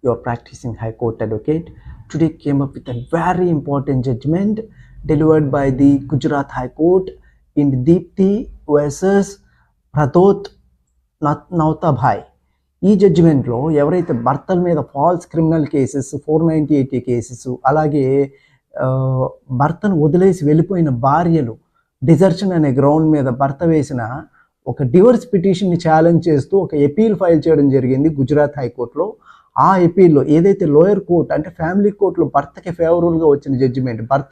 your practicing High Court advocate, today came up with a very important judgment delivered by the Gujarat High Court in Deepti versus Pradot Nautabhai. ఈ జడ్జిమెంట్లో ఎవరైతే భర్తల మీద falls criminal cases 498 cases, అలాగే భర్తను వదిలేసి వెళ్ళిపోయిన భార్యలు desertion అనే గ్రౌండ్ మీద భర్త వేసిన ఒక డివోర్స్ పిటిషన్ని ఛాలెంజ్ చేస్తూ ఒక ఎపీల్ ఫైల్ చేయడం జరిగింది గుజరాత్ హైకోర్టులో. ఆ ఎపీల్లో ఏదైతే లోయర్ కోర్ట్ అంటే ఫ్యామిలీ కోర్టులో భర్తకి ఫేవరబుల్గా వచ్చిన జడ్జిమెంట్, భర్త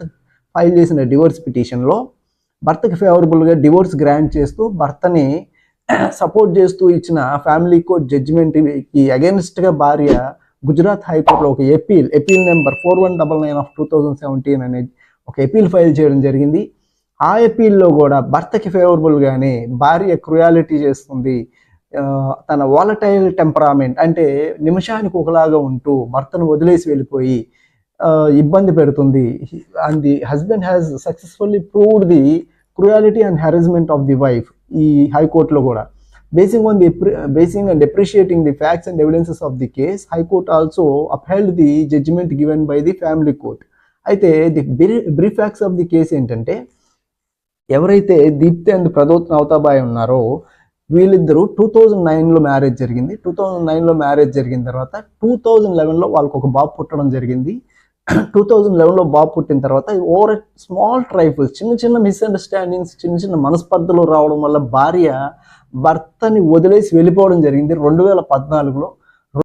ఫైల్ చేసిన డివోర్స్ పిటిషన్లో భర్తకి ఫేవరబుల్గా డివోర్స్ గ్రాంట్ చేస్తూ భర్తని సపోర్ట్ చేస్తూ ఇచ్చిన ఫ్యామిలీ కోర్ట్ జడ్జిమెంట్కి అగెన్స్ట్గా భార్య గుజరాత్ హైకోర్టులో ఒక ఎపీల్ నెంబర్ 4199/2017 అనే ఒక ఎపీల్ ఫైల్ చేయడం జరిగింది. ఆ ఎపీల్లో కూడా భర్తకి ఫేవరబుల్గానే భార్య క్రుయాలిటీ చేస్తుంది, తన వాలటైల్ టెంపరామెంట్ అంటే నిమిషానికి ఒకలాగా ఉంటూ భర్తను వదిలేసి వెళ్ళిపోయి ఇబ్బంది పెడుతుంది. And the husband has successfully proved the cruelty and harassment of the wife. ఈ హైకోర్టులో కూడా basing and appreciating the facts and evidences of the case, High Court also upheld the judgment given by the family court. అయితే the brief facts of the case ఏంటంటే, ఎవరైతే Deepti and ప్రదోత్ నౌతాబాయ్ ఉన్నారో వీళ్ళిద్దరూ 2009లో marriage జరిగింది. 2009లో marriage జరిగిన తర్వాత 2011లో వాళ్ళకు ఒక బాబు పుట్టడం జరిగింది. 2011లో బాబు పుట్టిన తర్వాత ఓవర్ స్మాల్ ట్రైఫుల్స్, చిన్న మిస్అండర్స్టాండింగ్స్, చిన్న మనస్పర్ధలు రావడం వల్ల భార్య భర్తని వదిలేసి వెళ్ళిపోవడం జరిగింది 2014లో.